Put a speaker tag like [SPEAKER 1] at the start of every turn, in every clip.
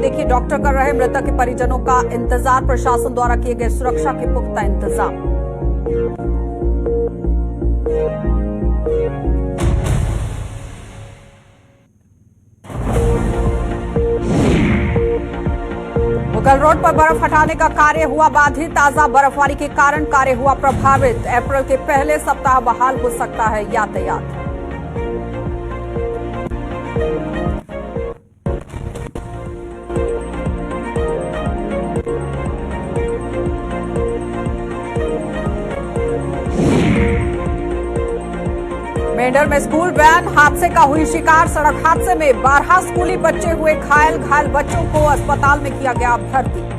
[SPEAKER 1] देखिए, डॉक्टर कर रहे मृतक के परिजनों का इंतजार, प्रशासन द्वारा किए गए सुरक्षा के पुख्ता इंतजाम। मुगल रोड पर बर्फ हटाने का कार्य हुआ बाधित, ताजा बर्फबारी के कारण कार्य हुआ प्रभावित। अप्रैल के पहले सप्ताह बहाल हो सकता है यातायात। मेंढर में स्कूल वैन हादसे का हुई शिकार, सड़क हादसे में 12 स्कूली बच्चे हुए घायल, घायल बच्चों को अस्पताल में किया गया भर्ती।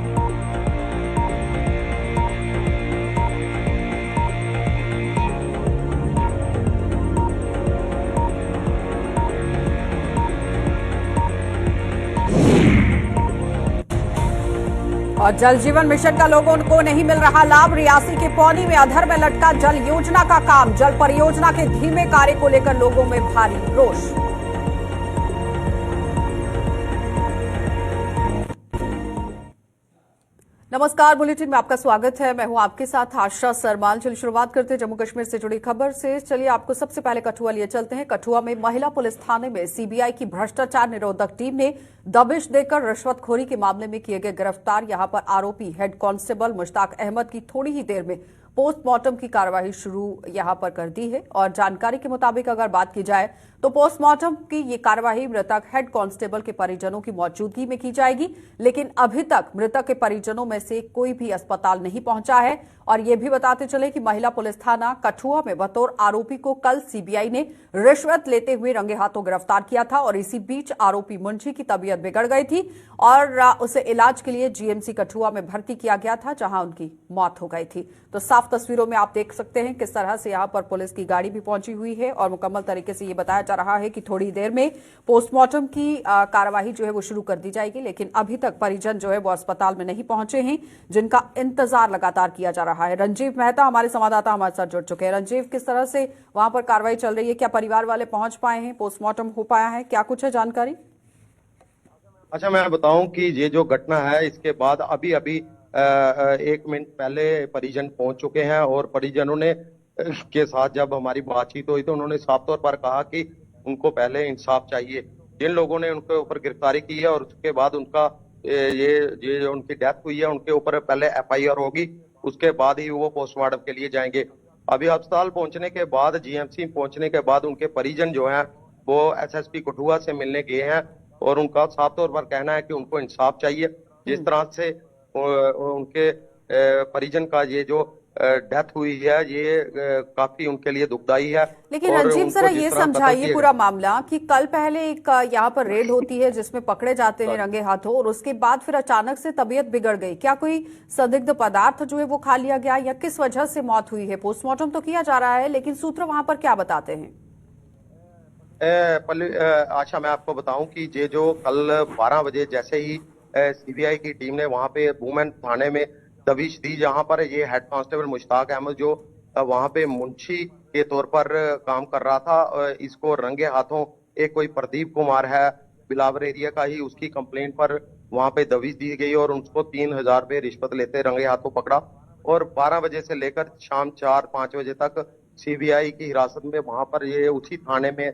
[SPEAKER 1] और जल जीवन मिशन का लोगों को नहीं मिल रहा लाभ, रियासी के पौनी में अधर में लटका जल योजना का काम, जल परियोजना के धीमे कार्य को लेकर लोगों में भारी रोष। नमस्कार, बुलेटिन में आपका स्वागत है। मैं हूं आपके साथ आशा सरमाल। चलिए शुरुआत करते हैं जम्मू कश्मीर से जुड़ी खबर से। चलिए आपको सबसे पहले कठुआ लिए चलते हैं। कठुआ में महिला पुलिस थाने में सीबीआई की भ्रष्टाचार निरोधक टीम ने दबिश देकर रिश्वतखोरी के मामले में किए गए गिरफ्तार। यहां पर आरोपी हेड कांस्टेबल मुश्ताक अहमद की थोड़ी ही देर में पोस्टमार्टम की कार्यवाही शुरू यहां पर कर दी है। और जानकारी के मुताबिक अगर बात की जाए तो पोस्टमार्टम की ये कार्यवाही मृतक हेड कांस्टेबल के परिजनों की मौजूदगी में की जाएगी, लेकिन अभी तक मृतक के परिजनों में से कोई भी अस्पताल नहीं पहुंचा है। और ये भी बताते चले कि महिला पुलिस थाना कठुआ में बतौर आरोपी को कल सीबीआई ने रिश्वत लेते हुए रंगे हाथों गिरफ्तार किया था। और इसी बीच आरोपी मुंशी की तबीयत बिगड़ गई थी और उसे इलाज के लिए जीएमसी कठुआ में भर्ती किया गया था, जहां उनकी मौत हो गई थी। तो साफ तस्वीरों में आप देख सकते हैं किस तरह से यहां पर पुलिस की गाड़ी भी पहुंची हुई है और मुकम्मल तरीके से ये बताया जा रहा है कि थोड़ी देर में पोस्टमार्टम की कार्यवाही जो है वो शुरू कर दी जाएगी। लेकिन अभी तक परिजन जो है वो अस्पताल में नहीं पहुंचे हैं, जिनका इंतजार लगातार किया जा रहा है। रंजीव मेहता हमारे संवाददाता हमारे साथ जुड़ चुके हैं। रंजीव, किस तरह से वहां पर कार्रवाई चल रही है? क्या परिवार वाले पहुंच पाए हैं? पोस्टमार्टम हो पाया है? क्या कुछ है जानकारी?
[SPEAKER 2] अच्छा, मैं बताऊं कि ये जो घटना है इसके बाद अभी अभी 1 मिनट पहले परिजन पहुंच चुके हैं और परिजनों ने के साथ जब हमारी बातचीत हुई तो उन्होंने साफ तौर पर कहा कि उनको पहले इंसाफ चाहिए। जिन लोगों ने उनके ऊपर गिरफ्तारी की है और उसके बाद उनका ये जो उनकी डेथ हुई है उनके ऊपर पहले एफआईआर होगी, उसके बाद ही वो पोस्टमार्टम के लिए जाएंगे। अभी अस्पताल पहुंचने के बाद, जीएमसी पहुंचने के बाद उनके परिजन जो हैं वो एसएसपी कठुआ से मिलने गए हैं और उनका साफ तौर पर कहना है कि उनको इंसाफ चाहिए। जिस तरह से उनके परिजन का ये जो डेथ हुई है ये काफी उनके लिए दुखदाई है।
[SPEAKER 1] लेकिन रंजीव, जरा ये समझाइए पूरा मामला कि कल पहले एक यहाँ पर रेड होती है जिसमें पकड़े जाते हैं रंगे हाथों और उसके बाद फिर अचानक से तबीयत बिगड़ गई। क्या कोई संदिग्ध पदार्थ जो है वो खा लिया गया या किस वजह से मौत हुई है? पोस्टमार्टम तो किया जा रहा है, लेकिन सूत्र वहां पर क्या बताते हैं?
[SPEAKER 2] अच्छा, मैं आपको बताऊं कि ये जो कल 12 बजे जैसे ही सीबीआई की टीम ने वहां पे वुमेन थाने में दबिश दी, जहां पर ये हेड कांस्टेबल मुश्ताक अहमद जो वहां पे मुंशी के तौर पर काम कर रहा था, इसको रंगे हाथों एक कोई प्रदीप कुमार है बिलावर एरिया का ही, उसकी कंप्लेंट पर वहां पे दबिश दी गई और उसको 3000 रुपये रिश्वत लेते रंगे हाथों पकड़ा। और 12 बजे से लेकर शाम 4-5 बजे तक सीबीआई की हिरासत में वहां पर ये उसी थाने में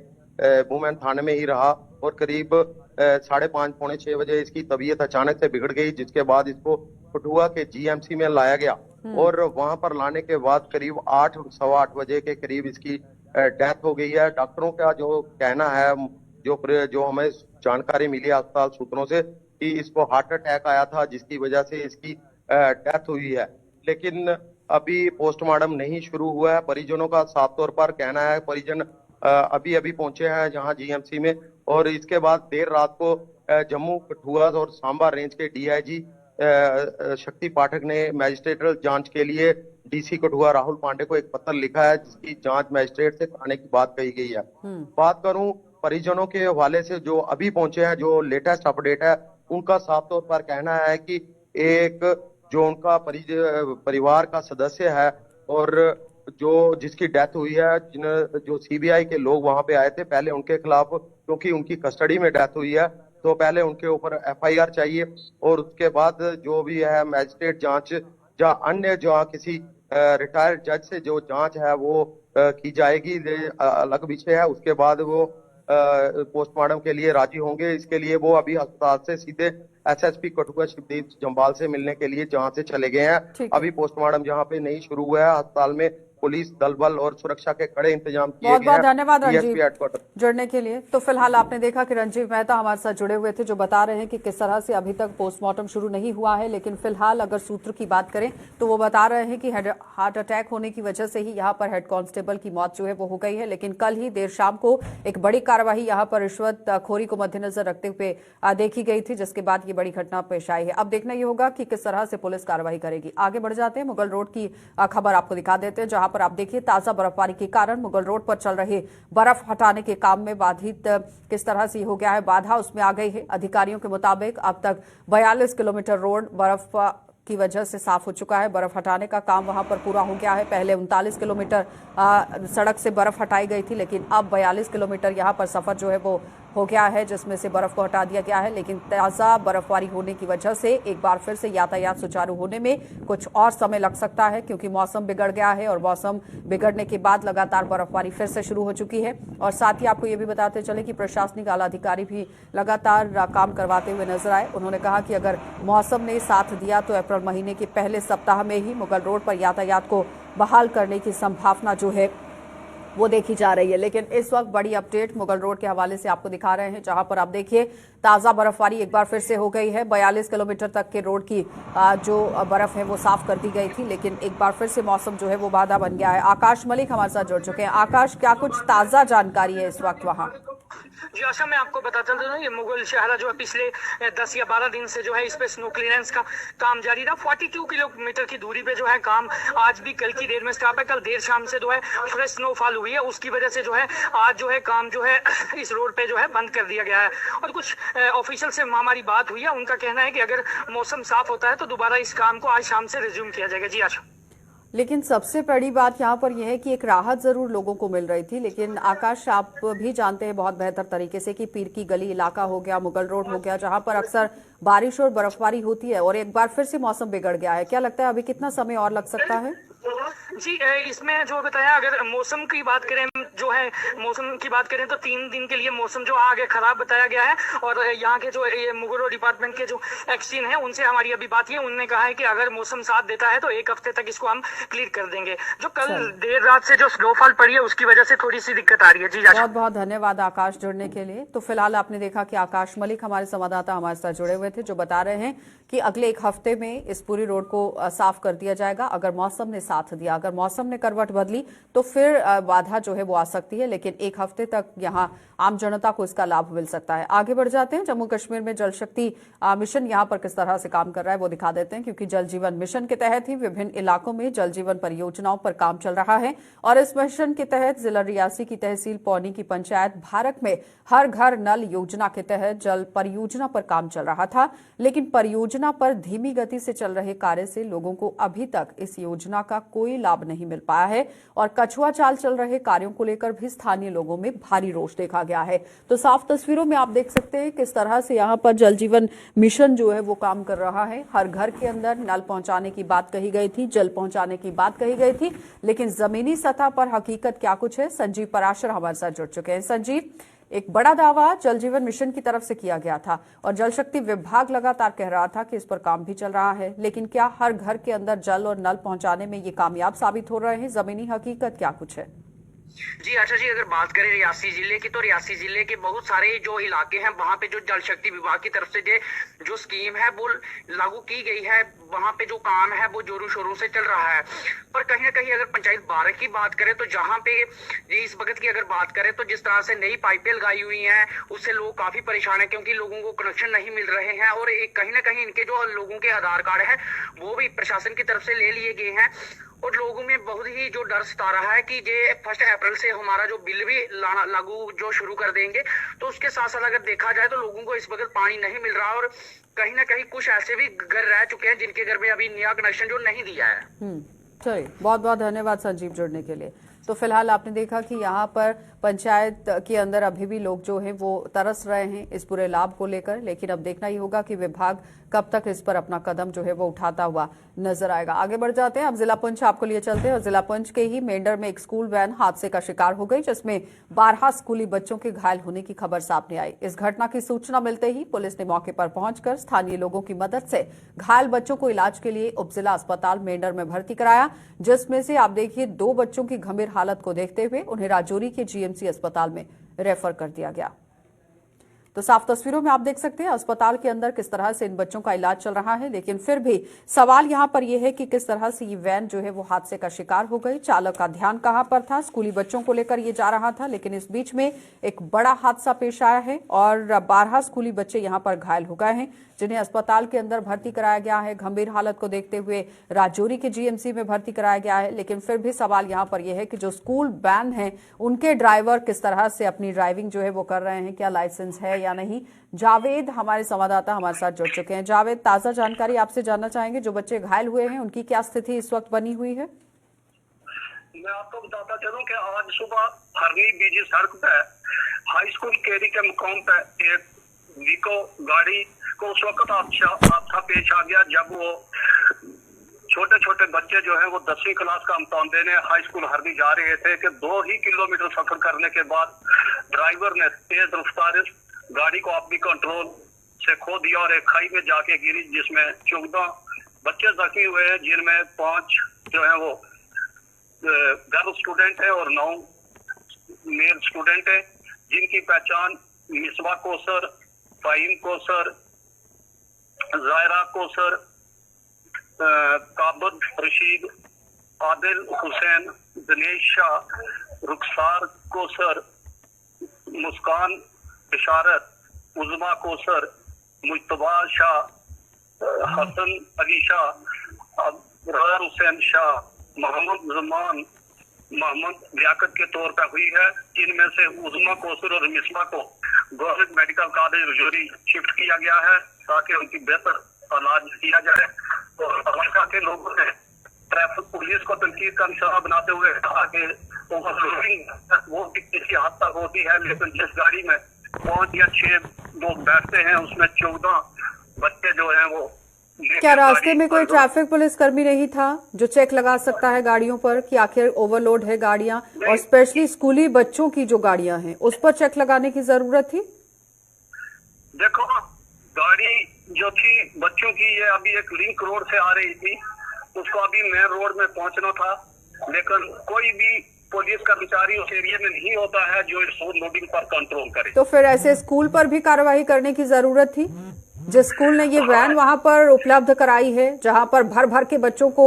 [SPEAKER 2] वुमेन थाने में ही रहा और करीब 5:30 पौने 6 बजे इसकी तबीयत अचानक से बिगड़ गई, जिसके बाद इसको कठुआ के जीएमसी में लाया गया। और वहां पर लाने के बाद करीब 8, सवा 8 बजे के करीब इसकी डेथ हो गई है। डॉक्टरों का जो कहना है, जो हमें जानकारी मिली अस्पताल सूत्रों से, कि इसको हार्ट अटैक आया था जिसकी वजह से इसकी डेथ हुई है। लेकिन अभी पोस्टमार्टम नहीं शुरू हुआ है। परिजनों का साफ तौर पर कहना है, परिजन अभी अभी पहुंचे हैं जहां जीएमसी में, और इसके बाद देर रात को जम्मू कठुआ और सांबा रेंज के डीआईजी शक्ति पाठक ने मैजिस्ट्रेटल जांच के लिए डीसी कठुआ राहुल पांडे को एक पत्र लिखा है, जिसकी जांच मैजिस्ट्रेट से कराने की बात कही गई है। बात करूं परिजनों के हवाले से जो अभी पहुंचे हैं, जो लेटेस्ट अपडेट है, उनका साफ तौर पर कहना है कि एक जो उनका परिवार का सदस्य है और जो जिसकी डेथ हुई है, जो सीबीआई के लोग वहां पे आए थे, पहले उनके खिलाफ, क्योंकि उनकी कस्टडी में डेथ हुई है, तो पहले उनके ऊपर FIR चाहिए और उसके बाद जो भी है मैजिस्ट्रेट जांच या अन्य जो किसी रिटायर्ड जज से जो जांच है वो की जाएगी। ये अलग विषय है। उसके बाद वो पोस्टमार्टम के लिए राजी होंगे। इसके लिए वो अभी अस्पताल से सीधे SSP कठुआ शिवदीप जम्वाल से मिलने के लिए जहां से चले गए हैं।
[SPEAKER 1] ठीक है।
[SPEAKER 2] अभी पोस्टमार्टम जहां पे नहीं शुरू हुआ है, अस्पताल में पुलिस दल बल और सुरक्षा के कड़े इंतजाम किए
[SPEAKER 1] बहुत
[SPEAKER 2] गए
[SPEAKER 1] बहुत
[SPEAKER 2] हैं।
[SPEAKER 1] धन्यवाद
[SPEAKER 2] DSP
[SPEAKER 1] रंजीव
[SPEAKER 2] हेडक्वार्टर
[SPEAKER 1] जुड़ने के लिए। तो फिलहाल आपने देखा कि रंजीव मेहता हमारे साथ जुड़े हुए थे, जो बता रहे हैं कि किस तरह से अभी तक पोस्टमार्टम शुरू नहीं हुआ है, लेकिन फिलहाल अगर सूत्र की बात करें तो वो बता रहे हैं कि हार्ट अटैक होने की वजह से ही यहाँ पर हेड कांस्टेबल की मौत जो है वो हो गई है। लेकिन कल ही देर शाम को एक बड़ी कार्रवाई यहाँ पर रिश्वतखोरी को मद्देनजर रखते हुए देखी गई थी, जिसके बाद ये बड़ी घटना पेश आई है। अब देखना ये होगा कि किस तरह से पुलिस कार्रवाई करेगी। आगे बढ़ जाते हैं, मुगल रोड की खबर आपको दिखा देते हैं, जहां पर आप देखिए ताजा बर्फबारी के कारण मुगल रोड पर चल रहे बर्फ हटाने के काम में बाधित किस तरह से हो गया है, बाधा उसमें आ गई है। अधिकारियों के मुताबिक अब तक 42 किलोमीटर रोड बर्फ की वजह से साफ हो चुका है। बर्फ हटाने का काम वहां पर पूरा हो गया है। पहले 39 किलोमीटर सड़क से बर्फ हटाई गई थी, लेकिन अब 42 किलोमीटर यहां पर सफर जो है वो हो गया है, जिसमें से बर्फ को हटा दिया गया है। लेकिन ताज़ा बर्फबारी होने की वजह से एक बार फिर से यातायात सुचारू होने में कुछ और समय लग सकता है, क्योंकि मौसम बिगड़ गया है और मौसम बिगड़ने के बाद लगातार बर्फबारी फिर से शुरू हो चुकी है। और साथ ही आपको ये भी बताते चले कि प्रशासनिक आला अधिकारी भी लगातार काम करवाते हुए नजर आए। उन्होंने कहा कि अगर मौसम ने साथ दिया तो अप्रैल महीने के पहले सप्ताह में ही मुगल रोड पर यातायात को बहाल करने की संभावना जो है वो देखी जा रही है। लेकिन इस वक्त बड़ी अपडेट मुगल रोड के हवाले से आपको दिखा रहे हैं, जहां पर आप देखिए ताजा बर्फबारी एक बार फिर से हो गई है। 42 किलोमीटर तक के रोड की जो बर्फ है वो साफ कर दी गई थी, लेकिन एक बार फिर से मौसम जो है वो बाधा बन गया है। आकाश मलिक हमारे साथ जुड़ चुके हैं। आकाश, क्या कुछ ताजा जानकारी है इस वक्त वहां?
[SPEAKER 3] जी आशा, मैं आपको बताता हूँ ये मुगल शहरा जो है पिछले 10 या 12 दिन से जो है इस पे स्नो क्लियरेंस का काम जारी रहा। 42 किलोमीटर की दूरी पे जो है काम आज भी कल की देर में स्टॉप है। कल देर शाम से जो है फ्रेश स्नोफॉल हुई है, उसकी वजह से जो है आज जो है काम जो है इस रोड पे जो है बंद कर दिया गया है। और कुछ ऑफिशियल से हमारी बात हुई है, उनका कहना है कि अगर मौसम साफ होता है तो दोबारा इस काम को आज शाम से रिज्यूम किया जाएगा। जी आशा,
[SPEAKER 1] लेकिन सबसे बड़ी बात यहाँ पर यह है कि एक राहत जरूर लोगों को मिल रही थी, लेकिन आकाश आप भी जानते हैं बहुत बेहतर तरीके से कि पीर की गली इलाका हो गया, मुगल रोड हो गया, जहां पर अक्सर बारिश और बर्फबारी होती है और एक बार फिर से मौसम बिगड़ गया है। क्या लगता है अभी कितना समय और लग सकता है?
[SPEAKER 3] जी इसमें जो बताया, अगर मौसम की बात करें जो है मौसम की बात करें तो 3 दिन के लिए मौसम जो आगे खराब बताया गया है। और यहाँ के जो ये मुगल डिपार्टमेंट के जो एक्सचेंज है उनसे हमारी अभी बात की, उन्होंने कहा है कि अगर मौसम साथ देता है तो 1 हफ्ते तक इसको हम क्लियर कर देंगे। जो कल देर रात से जो स्नोफॉल पड़ी है उसकी वजह से थोड़ी सी दिक्कत आ रही है। जी
[SPEAKER 1] बहुत बहुत धन्यवाद आकाश जुड़ने के लिए। तो फिलहाल आपने देखा कि आकाश मलिक हमारे संवाददाता हमारे साथ जुड़े हुए थे, जो बता रहे हैं कि अगले 1 हफ्ते में इस पूरी रोड को साफ कर दिया जाएगा अगर मौसम ने साथ दिया। अगर मौसम ने करवट बदली तो फिर बाधा जो है वो आ सकती है, लेकिन 1 हफ्ते तक यहाँ आम जनता को इसका लाभ मिल सकता है। आगे बढ़ जाते हैं, जम्मू कश्मीर में जल शक्ति मिशन यहाँ पर किस तरह से काम कर रहा है वो दिखा देते हैं, क्योंकि जल जीवन मिशन के तहत ही विभिन्न इलाकों में जल जीवन परियोजनाओं पर काम चल रहा है। और इस मिशन के तहत जिला रियासी की तहसील पौनी की पंचायत भारत में हर घर नल योजना के तहत जल परियोजना पर काम चल रहा था, लेकिन परियोजना पर धीमी गति से चल रहे कार्य से लोगों को अभी तक इस योजना का कोई लाभ नहीं मिल पाया है और कछुआ चाल चल रहे कार्यों को लेकर भी स्थानीय लोगों में भारी रोष देखा गया है। तो साफ तस्वीरों में आप देख सकते हैं किस तरह से यहाँ पर जल जीवन मिशन जो है वो काम कर रहा है। हर घर के अंदर नल पहुंचाने की बात कही गई थी, जल पहुंचाने की बात कही गई थी, लेकिन जमीनी सतह पर हकीकत क्या कुछ है, संजीव पराशर हमारे साथ जुड़ चुके हैं। संजीव, एक बड़ा दावा जल जीवन मिशन की तरफ से किया गया था और जल शक्ति विभाग लगातार कह रहा था कि इस पर काम भी चल रहा है, लेकिन क्या हर घर के अंदर जल और नल पहुंचाने में ये कामयाब साबित हो रहे हैं? जमीनी हकीकत क्या कुछ है?
[SPEAKER 3] जी अच्छा जी, अगर बात करें रियासी जिले की तो रियासी जिले के बहुत सारे जो इलाके हैं वहां पे जो जल शक्ति विभाग की तरफ से जो स्कीम है वो लागू की गई है, वहां पे जो काम है वो जोरों शोरों से चल रहा है। पर कहीं ना कहीं अगर पंचायत 12 की बात करें तो जहां पे इस वक्त की अगर बात करें तो जिस तरह से नई पाइपें लगाई हुई हैं उससे लोग काफी परेशान है, क्योंकि लोगों को कनेक्शन नहीं मिल रहे हैं। और एक कहीं ना कहीं इनके जो लोगों के आधार कार्ड है वो भी प्रशासन की तरफ से ले लिए गए हैं और लोगों में बहुत ही जो डर सता रहा है कि ये 1 अप्रैल से हमारा जो बिल भी लागू जो शुरू कर देंगे। तो उसके साथ साथ अगर देखा जाए तो लोगों को इस वक्त पानी नहीं मिल रहा और कहीं ना कहीं कुछ ऐसे भी घर रह चुके हैं जिनके घर में अभी नया कनेक्शन जो नहीं दिया है।
[SPEAKER 1] चलिए, बहुत बहुत धन्यवाद संजीव जुड़ने के लिए। तो फिलहाल आपने देखा कि यहाँ पर पंचायत के अंदर अभी भी लोग जो हैं वो तरस रहे हैं इस पूरे लाभ को लेकर, लेकिन अब देखना ही होगा कि विभाग कब तक इस पर अपना कदम जो है वो उठाता हुआ नजर आएगा। आगे बढ़ जाते हैं, अब जिला पुंछ आपको लिए चलते हैं और जिला पुंछ के ही मेंढर में एक स्कूल वैन हादसे का शिकार हो गई, जिसमें 12 स्कूली बच्चों के घायल होने की खबर सामने आई। इस घटना की सूचना मिलते ही पुलिस ने मौके पर पहुंचकर स्थानीय लोगों की मदद से घायल बच्चों को इलाज के लिए उपजिला अस्पताल मेंढर में भर्ती कराया, जिसमें से आप देखिए 2 बच्चों की गंभीर हालत को देखते हुए उन्हें राजौरी के जीएमसी अस्पताल में रेफर कर दिया गया। तो साफ तस्वीरों में आप देख सकते हैं अस्पताल के अंदर किस तरह से इन बच्चों का इलाज चल रहा है, लेकिन फिर भी सवाल यहां पर यह है कि किस तरह से ये वैन जो है वो हादसे का शिकार हो गई। चालक का ध्यान कहां पर था, स्कूली बच्चों को लेकर ये जा रहा था, लेकिन इस बीच में एक बड़ा हादसा पेश आया है और 12 स्कूली बच्चे यहां पर घायल हो गए हैं, जिन्हें अस्पताल के अंदर भर्ती कराया गया है। गंभीर हालत को देखते हुए राजौरी के जीएमसी में भर्ती कराया गया है, लेकिन फिर भी सवाल यहां पर यह है कि जो स्कूल वैन है उनके ड्राइवर किस तरह से अपनी ड्राइविंग जो है वो कर रहे हैं, क्या लाइसेंस है या नहीं। जावेद हमारे संवाददाता हमारे साथ जुड़ चुके हैं। जावेद, ताजा जानकारी आपसे जानना चाहेंगे, जो बच्चे घायल हुए हैं उनकी क्या स्थिति इस वक्त बनी हुई है?
[SPEAKER 4] मैं आपको बताता चलूं कि आज सुबह हरनी बीजी सड़क पे हाई स्कूल केरी के मुकाम पे एक विको गाड़ी को उस वक्त हादसा पेश आ गया जब वो छोटे छोटे बच्चे जो हैं वो 10वीं क्लास का इम्तिहान देने हाई स्कूल हरनी जा रहे थे कि 2 ही किलोमीटर सफर करने के बाद ड्राइवर ने तेज रफ्तार गाड़ी को अपनी कंट्रोल से खो दिया और एक खाई में जाके गिरी, जिसमें 14 बच्चे जख्मी हुए हैं, जिनमें 5 जो है वो गर्ल स्टूडेंट है और 9 मेल स्टूडेंट है, जिनकी पहचान मिसबा कोसर, फाहिम कोसर, जायरा कोसर, काबद रशीद, आदिल हुसैन, दिनेश शाह, रुखसार कोसर, मुस्कान इशारत, उज़मा कोसर, मुज्तबा शाह, हसन अली शाह, अबरार हुसैन शाह, मोहम्मद जमान, मोहम्मद लियाकत के तौर पर हुई है, जिनमें से उज़मा कोसर और मिसबा को government medical college Rajouri shift किया गया है ताकि उनकी बेहतर इलाज किया जाए। और इलाका के लोगों ने ट्रैफिक पुलिस को तनकीद का निशाना बनाते हुए कहा कि ओवरलोडिंग वो किसी हद तक होती है, लेकिन जिस गाड़ी में 5 या 6 लोग बैठते हैं उसमें 14 बच्चे जो हैं वो।
[SPEAKER 1] क्या रास्ते में कोई ट्रैफिक पुलिस कर्मी नहीं था जो चेक लगा सकता है गाड़ियों पर कि आखिर ओवरलोड है गाड़ियां, और स्पेशली स्कूली बच्चों की जो गाड़ियां हैं उस पर चेक लगाने की जरूरत थी?
[SPEAKER 4] देखो, गाड़ी जो थी बच्चों की ये अभी एक लिंक रोड से आ रही थी, उसको अभी मेन रोड में पहुंचना था, लेकिन कोई भी पुलिस कर्मचारी उस एरिया में नहीं होता है जो इस लोडिंग पर कंट्रोल करे।
[SPEAKER 1] तो फिर ऐसे स्कूल पर भी कार्रवाई करने की जरूरत थी, जिस स्कूल ने ये वैन वहां पर उपलब्ध कराई है, जहां पर भर भर के बच्चों को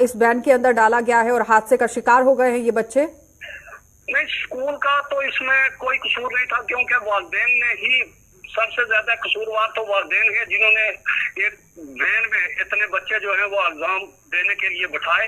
[SPEAKER 1] इस वैन के अंदर डाला गया है और हादसे का शिकार हो गए हैं ये बच्चे।
[SPEAKER 4] नहीं, स्कूल का तो इसमें कोई कसूर नहीं था, क्योंकि वालिदैन ने ही सबसे ज्यादा कसूरवार तो वालिदैन है, जिन्होंने एक वैन में इतने बच्चे जो है वो एग्जाम देने के लिए बिठाए,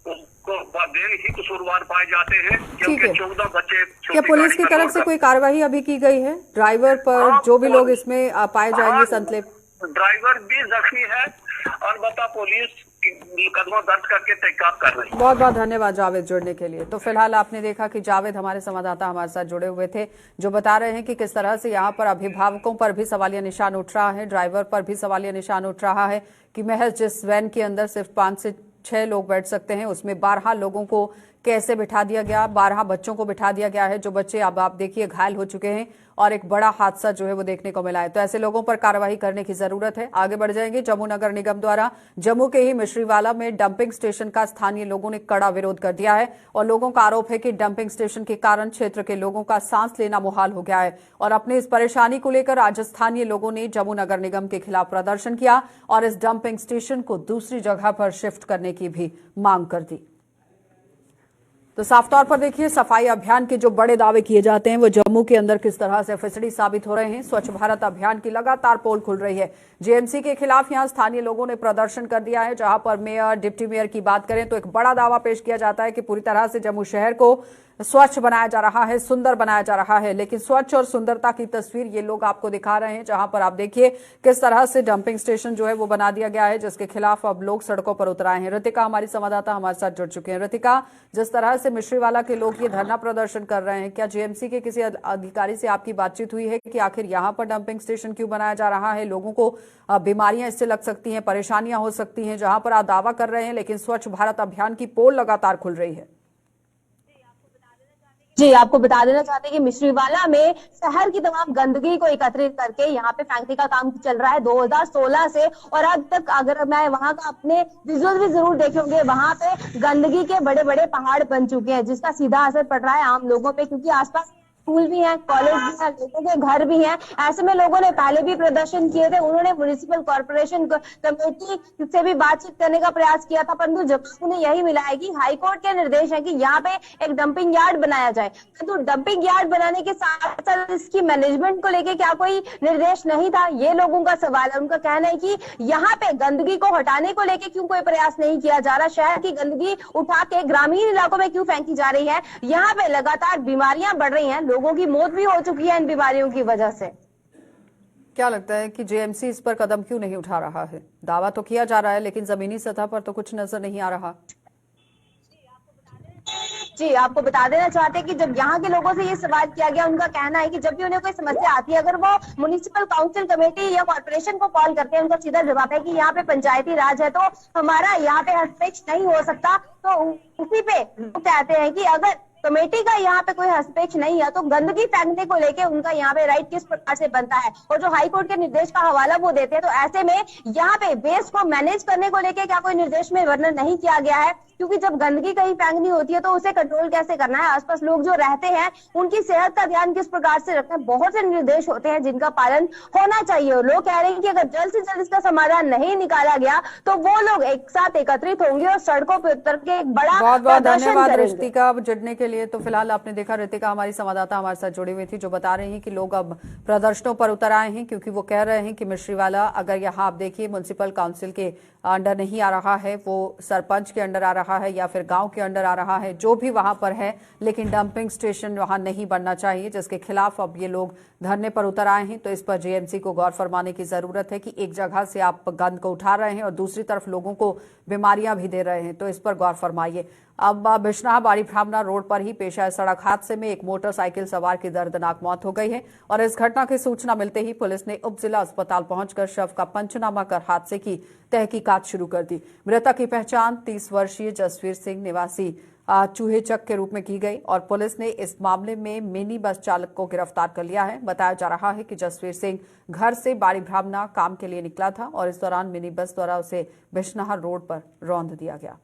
[SPEAKER 4] उसको वालिदैन ही कसूरवार पाए जाते हैं, क्योंकि 14 बच्चे। क्या
[SPEAKER 1] पुलिस की तरफ से कोई कार्रवाई अभी की गई है ड्राइवर पर, जो भी लोग इसमें पाए जाएंगे संतलिप्त?
[SPEAKER 4] ड्राइवर भी जख्मी है, अलबत्ता पुलिस मुकदमा दर्ज करके तहकीकात कर रही है।
[SPEAKER 1] बहुत बहुत धन्यवाद जावेद जुड़ने के लिए। तो फिलहाल आपने देखा कि जावेद हमारे संवाददाता हमारे साथ जुड़े हुए थे, जो बता रहे हैं कि किस तरह से यहाँ पर अभिभावकों पर भी सवालिया निशान उठ रहा है, ड्राइवर पर भी सवालिया निशान उठ रहा है कि महज जिस वैन के अंदर सिर्फ 5 से 6 लोग बैठ सकते हैं उसमें 12 लोगों को कैसे बिठा दिया गया, 12 बच्चों को बिठा दिया गया है, जो बच्चे अब आप देखिए घायल हो चुके हैं और एक बड़ा हादसा जो है वो देखने को मिला है। तो ऐसे लोगों पर कार्रवाई करने की जरूरत है। आगे बढ़ जाएंगे, जम्मू नगर निगम द्वारा जम्मू के ही मिश्रीवाला में डंपिंग स्टेशन का स्थानीय लोगों ने कड़ा विरोध कर दिया है और लोगों का आरोप है कि डंपिंग स्टेशन के कारण क्षेत्र के लोगों का सांस लेना मुहाल हो गया है। और अपनी इस परेशानी को लेकर आज स्थानीय लोगों ने जम्मू नगर निगम के खिलाफ प्रदर्शन किया और इस डंपिंग स्टेशन को दूसरी जगह पर शिफ्ट करने की भी मांग कर दी। तो साफ तौर पर देखिए, सफाई अभियान के जो बड़े दावे किए जाते हैं वो जम्मू के अंदर किस तरह से फिसड़ी साबित हो रहे हैं। स्वच्छ भारत अभियान की लगातार पोल खुल रही है। जेएमसी के खिलाफ यहां स्थानीय लोगों ने प्रदर्शन कर दिया है, जहां पर मेयर, डिप्टी मेयर की बात करें तो एक बड़ा दावा पेश किया जाता है कि पूरी तरह से जम्मू शहर को स्वच्छ बनाया जा रहा है, सुंदर बनाया जा रहा है। लेकिन स्वच्छ और सुंदरता की तस्वीर ये लोग आपको दिखा रहे हैं, जहां पर आप देखिए किस तरह से डंपिंग स्टेशन जो है वो बना दिया गया है, जिसके खिलाफ अब लोग सड़कों पर उतर आए हैं। ऋतिका हमारी संवाददाता हमारे साथ जुड़ चुके हैं। ऋतिका, जिस तरह से मिश्रीवाला के लोग ये धरना प्रदर्शन कर रहे हैं, क्या जेएमसी के किसी अधिकारी से आपकी बातचीत हुई है कि आखिर यहाँ पर डंपिंग स्टेशन क्यों बनाया जा रहा है? लोगों को बीमारियां इससे लग सकती हैं, परेशानियां हो सकती हैं, जहां पर आप दावा कर रहे हैं, लेकिन स्वच्छ भारत अभियान की पोल लगातार खुल रही है।
[SPEAKER 5] जी, आपको बता देना चाहते हैं कि मिश्रीवाला में शहर की तमाम गंदगी को एकत्रित करके यहाँ पे फेंकने का काम चल रहा है 2016 से, और अब तक अगर मैं वहाँ का अपने विजुअल भी जरूर देखे होंगे, वहाँ पे गंदगी के बड़े बड़े पहाड़ बन चुके हैं, जिसका सीधा असर पड़ रहा है आम लोगों पे, क्योंकि आसपास स्कूल भी है, कॉलेज भी है, लोगों के घर भी हैं। ऐसे में लोगों ने पहले भी प्रदर्शन किए थे, उन्होंने म्युनिसिपल कॉर्पोरेशन कमेटी से भी बातचीत करने का प्रयास किया था, परंतु जवाब उन्हें यही मिला है कि हाईकोर्ट के निर्देश है कि यहाँ पे एक डंपिंग यार्ड बनाया जाए। तो डंपिंग यार्ड बनाने के साथ साथ इसकी मैनेजमेंट को लेकर क्या कोई निर्देश नहीं था, ये लोगों का सवाल है। उनका कहना है कि यहाँ पे गंदगी को हटाने को लेकर क्यों कोई प्रयास नहीं किया जा रहा, शहर की गंदगी उठा के ग्रामीण इलाकों में क्यों फेंकी जा रही है, यहाँ पे लगातार बीमारियां बढ़ रही हैं, लोगों की मौत भी हो चुकी है इन बीमारियों की वजह से।
[SPEAKER 1] क्या लगता है कि जेएमसी इस पर कदम क्यों नहीं उठा रहा है? दावा तो किया जा रहा है, लेकिन जमीनी सतह पर तो कुछ नजर नहीं आ रहा।
[SPEAKER 5] जी, आपको बता देना चाहते हैं कि जब यहाँ के लोगों से ये सवाल किया गया, उनका कहना है कि जब भी उन्हें कोई समस्या आती है, अगर वो म्युनिसिपल काउंसिल कमेटी या कॉर्पोरेशन को कॉल करते हैं, उनका सीधा जवाब है कि यहाँ पे पंचायती राज है, तो हमारा यहाँ पे हस्तक्षेप नहीं हो सकता। तो उसी पे लोग कहते हैं कि अगर कमेटी का यहाँ पे कोई हस्तक्षेप नहीं है, तो गंदगी फेंकने को लेके उनका यहाँ पे राइट किस प्रकार से बनता है, और जो हाई कोर्ट के निर्देश का हवाला वो देते हैं। तो ऐसे में यहाँ पे वेस्ट को मैनेज करने को लेके क्या कोई निर्देश में वर्णन नहीं किया गया है, क्योंकि जब गंदगी कहीं फेंकनी होती है तो उसे कंट्रोल कैसे करना है, आसपास लोग जो रहते हैं उनकी सेहत का ध्यान किस प्रकार से रखना है, बहुत से निर्देश होते हैं जिनका पालन होना चाहिए। लोग कह रहे हैं कि अगर जल्द से जल्द इसका समाधान नहीं निकाला गया तो वो लोग एक साथ एकत्रित होंगे और सड़कों पर उतर के एक बड़ा
[SPEAKER 1] बहुत बहुत
[SPEAKER 5] प्रदर्शन
[SPEAKER 1] धन्यवाद
[SPEAKER 5] करेंगे।
[SPEAKER 1] ऋतिका जुड़ने के लिए। तो फिलहाल आपने देखा, ऋतिका हमारी संवाददाता हमारे साथ जुड़ी हुई थी, जो बता रही हैं कि लोग अब प्रदर्शनों पर उतर आए हैं, क्योंकि वो कह रहे हैं कि मिश्रीवाला अगर यहाँ आप देखिए म्युनिसिपल काउंसिल के अंडर नहीं आ रहा है, वो सरपंच के अंडर आ रहा है या फिर गांव के अंडर आ रहा है, जो भी वहां पर है, लेकिन डंपिंग स्टेशन वहां नहीं बनना चाहिए, जिसके खिलाफ अब ये लोग धरने पर उतर आए हैं। तो इस पर जेएमसी को गौर फरमाने की जरूरत है कि एक जगह से आप गंद को उठा रहे हैं और दूसरी तरफ लोगों को बीमारियां भी दे रहे हैं, तो इस पर गौर फरमाइए। अब बिश्नाह बाड़ी भावना रोड पर ही पेश आए सड़क हादसे में एक मोटरसाइकिल सवार की दर्दनाक मौत हो गई है, और इस घटना की सूचना मिलते ही पुलिस ने उप जिला अस्पताल पहुंचकर शव का पंचनामा कर हादसे की तहकीकात शुरू कर दी। मृतक की पहचान 30 वर्षीय जसवीर सिंह निवासी चूहेचक के रूप में की गई, और पुलिस ने इस मामले में मिनी बस चालक को गिरफ्तार कर लिया है। बताया जा रहा है कि जसवीर सिंह घर से बाड़ी भावना काम के लिए निकला था, और इस दौरान मिनी बस द्वारा उसे बिश्नाह रोड पर रौंद दिया गया।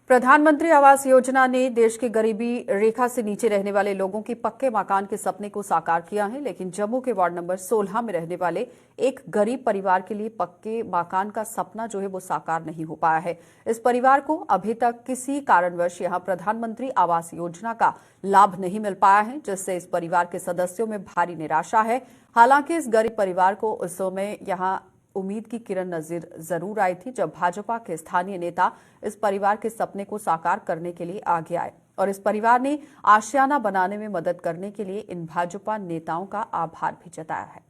[SPEAKER 1] प्रधानमंत्री आवास योजना ने देश की गरीबी रेखा से नीचे रहने वाले लोगों की पक्के मकान के सपने को साकार किया है, लेकिन जम्मू के वार्ड नंबर 16 में रहने वाले एक गरीब परिवार के लिए पक्के मकान का सपना जो है वो साकार नहीं हो पाया है। इस परिवार को अभी तक किसी कारणवश यहां प्रधानमंत्री आवास योजना का लाभ नहीं मिल पाया है, जिससे इस परिवार के सदस्यों में भारी निराशा है। हालांकि इस गरीब परिवार को उस समय यहां उम्मीद की किरण नजर जरूर आई थी, जब भाजपा के स्थानीय नेता इस परिवार के सपने को साकार करने के लिए आगे आए, और इस परिवार ने आशियाना बनाने में मदद करने के लिए इन भाजपा नेताओं का आभार भी जताया है।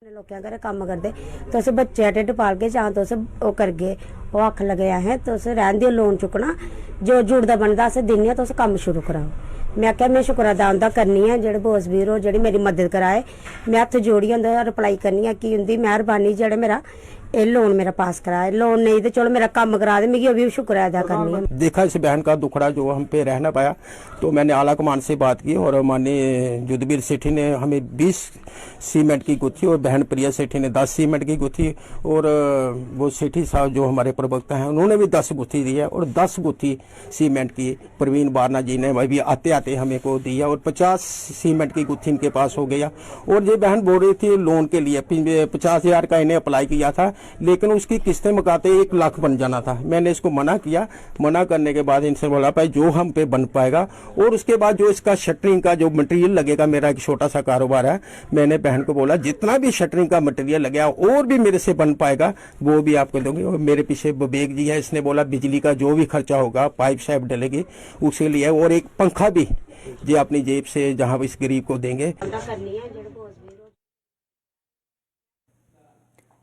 [SPEAKER 6] लोग घर काम करते तो उसे बच्चे ढिड पाल के जहाँ तो उसे वो कर गए, वो आख लगे है तो उसे रहन दियो, लोन चुकना जो जुड़दा बनता अस दिन्ने तो उसे काम शुरू कराओ। मैं क्या मैं शुक्र अदा उनका करनी है, जेडे बोस वीर हो जेडी मेरी मदद कराए, मैं हथ जोड़ी उनका रिप्लाई करनी है कि उनकी मेहरबानी जेडे मेरा ये लोन मेरा पास कराए, लोन नहीं तो चलो मेरा काम करा दे, मुझे भी शुक्र अदा करनी है।
[SPEAKER 7] देखा इस बहन का दुखड़ा जो हम पे रह ना पाया, तो मैंने आला कमान से बात की और माननीय युद्धवीर सेठी ने हमें 20 सीमेंट की गुत्थी और बहन प्रिया सेठी ने 10 सीमेंट की गुत्थी और वो सेठी साहब जो हमारे प्रवक्ता हैं उन्होंने भी 10 गुत्थी दी है और 10 गुत्थी सीमेंट की प्रवीण बारना जी ने भी आते आते हमें को दी है और 50 सीमेंट की गुत्थी इनके पास हो गया। और ये बहन बोल रही थी लोन के लिए 50,000 का इन्हें अप्लाई किया था, लेकिन उसकी किस्तें मुकाते 1 लाख बन जाना था। मैंने इसको मना किया, मना करने के बाद इनसे बोला भाई जो हम पे बन पाएगा और उसके बाद जो इसका शटरिंग का जो मटेरियल लगेगा, मेरा एक छोटा सा कारोबार है, मैंने बहन को बोला जितना भी शटरिंग का मटेरियल लगेगा और भी मेरे से बन पाएगा वो भी आपको दूंगी। और मेरे पीछे विवेक जी है, इसने बोला बिजली का जो भी खर्चा होगा, पाइप शाइप डलेगी उसके लिए, और एक पंखा भी जो अपनी जेब से जहां इस गरीब को देंगे।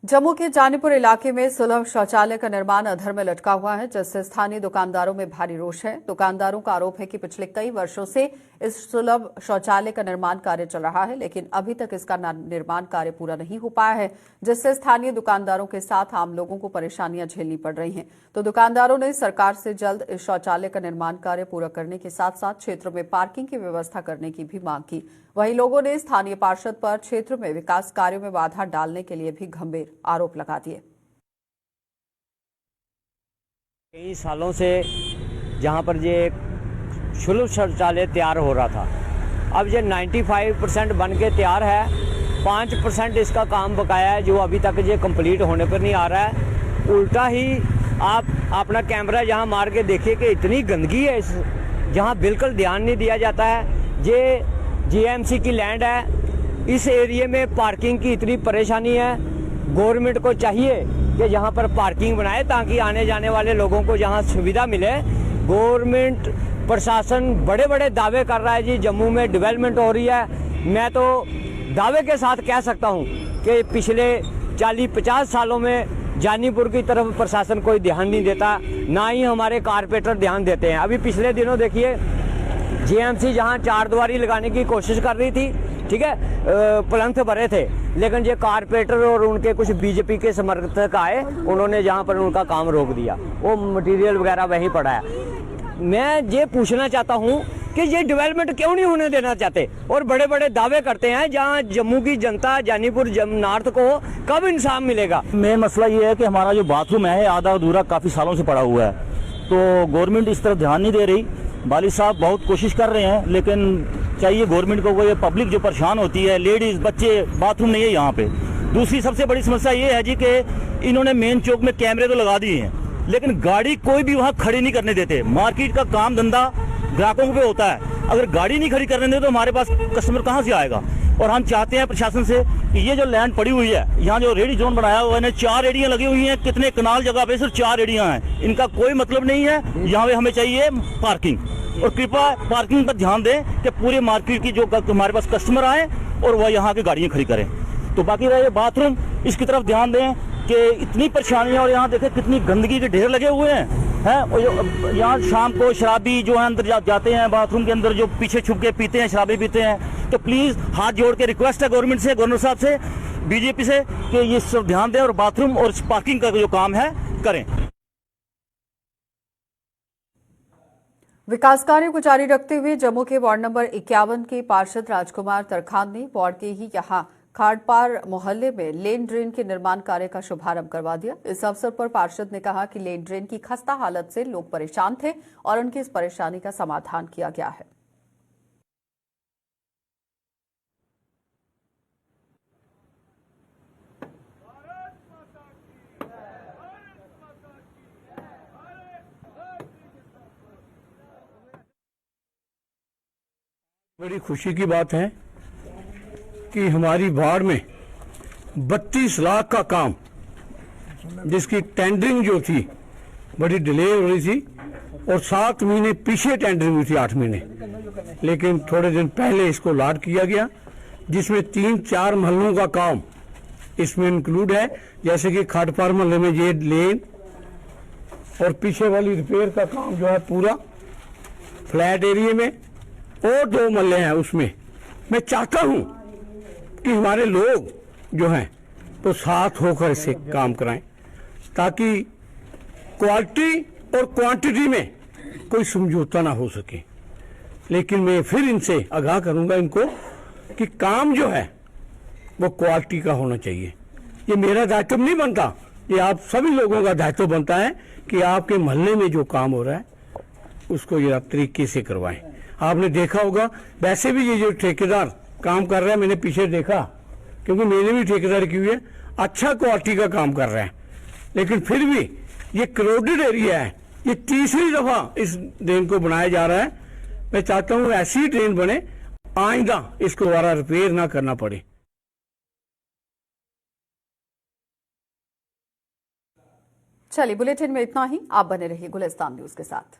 [SPEAKER 1] जम्मू के जानीपुर इलाके में सुलभ शौचालय का निर्माण अधर में लटका हुआ है, जिससे स्थानीय दुकानदारों में भारी रोष है। दुकानदारों का आरोप है कि पिछले कई वर्षों से इस सुलभ शौचालय का निर्माण कार्य चल रहा है, लेकिन अभी तक इसका निर्माण कार्य पूरा नहीं हो पाया है, जिससे स्थानीय दुकानदारों के साथ आम लोगों को परेशानियां झेलनी पड़ रही हैं। तो दुकानदारों ने सरकार से जल्द इस शौचालय का निर्माण कार्य पूरा करने के साथ साथ क्षेत्र में पार्किंग की व्यवस्था करने की भी मांग की। वहीं लोगों ने स्थानीय पार्षद पर क्षेत्र में विकास कार्यों में बाधा डालने के लिए भी गंभीर आरोप लगा दिए।
[SPEAKER 8] कई सालों से जहां पर ये सुलभ शौचालय तैयार हो रहा था, अब ये 95% बन के तैयार है। 5% इसका काम बकाया है जो अभी तक ये कंप्लीट होने पर नहीं आ रहा है। उल्टा ही आप अपना कैमरा यहाँ मार के देखिए कि इतनी गंदगी है इस, जहाँ बिल्कुल ध्यान नहीं दिया जाता है। ये जीएमसी की लैंड है, इस एरिया में पार्किंग की इतनी परेशानी है। गवर्नमेंट को चाहिए कि यहाँ पर पार्किंग बनाए ताकि आने जाने वाले लोगों को यहाँ सुविधा मिले। गवर्नमेंट प्रशासन बड़े बड़े दावे कर रहा है जी जम्मू में डेवलपमेंट हो रही है। मैं तो दावे के साथ कह सकता हूँ कि पिछले 40-50 सालों में जानीपुर की तरफ प्रशासन कोई ध्यान नहीं देता, ना ही हमारे कारपोरेटर ध्यान देते हैं। अभी पिछले दिनों देखिए जीएमसी जहां 4 द्वारी लगाने की कोशिश कर रही थी, ठीक है, प्लंथ भरे थे, लेकिन ये कारपोरेटर और उनके कुछ बीजेपी के समर्थक आए, उन्होंने जहां पर उनका काम रोक दिया, वो मटेरियल वगैरह वहीं पड़ा है। मैं ये पूछना चाहता हूं कि ये डेवलपमेंट क्यों नहीं होने देना चाहते और बड़े बड़े दावे करते हैं, जहां जम्मू की जनता जानीपुर नॉर्थ को कब इंसाफ मिलेगा।
[SPEAKER 9] मेन मसला ये है कि हमारा जो बाथरूम है आधा अधूरा काफी सालों से पड़ा हुआ है, तो गवर्नमेंट इस तरफ ध्यान नहीं दे रही। वाली साहब बहुत कोशिश कर रहे हैं, लेकिन चाहिए गवर्नमेंट को, वो ये पब्लिक जो परेशान होती है, लेडीज बच्चे, बाथरूम नहीं है यहाँ पे। दूसरी सबसे बड़ी समस्या ये है जी कि इन्होंने मेन चौक में कैमरे तो लगा दिए हैं, लेकिन गाड़ी कोई भी वहाँ खड़ी नहीं करने देते। मार्केट का काम धंधा ग्राहकों पे होता है, अगर गाड़ी नहीं खड़ी करने दे तो हमारे पास कस्टमर कहाँ से आएगा। और हम चाहते हैं प्रशासन से कि ये जो लैंड पड़ी हुई है, यहाँ जो रेडी जोन बनाया हुआ है, 4 रेडियाँ लगी हुई हैं, कितने कनाल जगह पे सिर्फ 4 रेडियाँ हैं, इनका कोई मतलब नहीं है। यहाँ पे हमें चाहिए पार्किंग, और कृपया पार्किंग पर ध्यान दें कि पूरे मार्केट की जो हमारे पास कस्टमर आए और वह यहाँ की गाड़ियाँ खड़ी करें। तो बाकी रहे बाथरूम, इसकी तरफ ध्यान दें कि इतनी परेशानियाँ, और यहाँ देखें कितनी गंदगी के ढेर लगे हुए हैं। और यहाँ शाम को शराबी जो है अंदर जाते हैं बाथरूम के अंदर, जो पीछे छुप के पीते हैं, शराबी पीते हैं। तो प्लीज हाथ जोड़ के रिक्वेस्ट है गवर्नमेंट से, गवर्नर साहब से, बीजेपी से, कि ये सब ध्यान दें और बाथरूम और पार्किंग का जो काम है करें।
[SPEAKER 1] विकास कार्यों को जारी रखते हुए जम्मू के वार्ड नंबर 51 के पार्षद राजकुमार तरखान ने वार्ड के ही यहां खाड़पार मोहल्ले में लेन ड्रेन के निर्माण कार्य का शुभारंभ करवा दिया। इस अवसर पर पार्षद ने कहा कि लेन ड्रेन की खस्ता हालत से लोग परेशान थे और उनकी इस परेशानी का समाधान किया गया है।
[SPEAKER 10] बड़ी खुशी की बात है कि हमारी वार्ड में 32 लाख का काम, जिसकी टेंडरिंग जो थी बड़ी डिले हो रही थी, और 7 महीने पीछे टेंडरिंग हुई थी, 8 महीने, लेकिन थोड़े दिन पहले इसको लॉट किया गया, जिसमें 3-4 महलों का काम इसमें इंक्लूड है, जैसे कि खाड़पार महल्ले में ये लेन और पीछे वाली रिपेयर का काम जो है पूरा फ्लैट एरिया में, और 2 महल्ले हैं उसमें। मैं चाहता हूं कि हमारे लोग जो हैं तो साथ होकर इसे काम कराएं, ताकि क्वालिटी और क्वांटिटी में कोई समझौता ना हो सके। लेकिन मैं फिर इनसे आगाह करूंगा इनको कि काम जो है वो क्वालिटी का होना चाहिए। ये मेरा दायित्व नहीं बनता, ये आप सभी लोगों का दायित्व बनता है कि आपके मोहल्ले में जो काम हो रहा है उसको ये आप तरीके से करवाएं। आपने देखा होगा वैसे भी ये जो ठेकेदार काम कर रहा है, मैंने पीछे देखा क्योंकि मैंने भी ठेकेदार की हुई है, अच्छा क्वालिटी का काम कर रहा है। लेकिन फिर भी ये क्राउडेड एरिया है, ये तीसरी दफा इस ड्रेन को बनाया जा रहा है। मैं चाहता हूँ ऐसी ड्रेन बने, आइंदा इसको दोबारा रिपेयर ना करना पड़े।
[SPEAKER 1] चलिए बुलेटिन में इतना ही। आप बने रहिए गुलिस्तान न्यूज के साथ।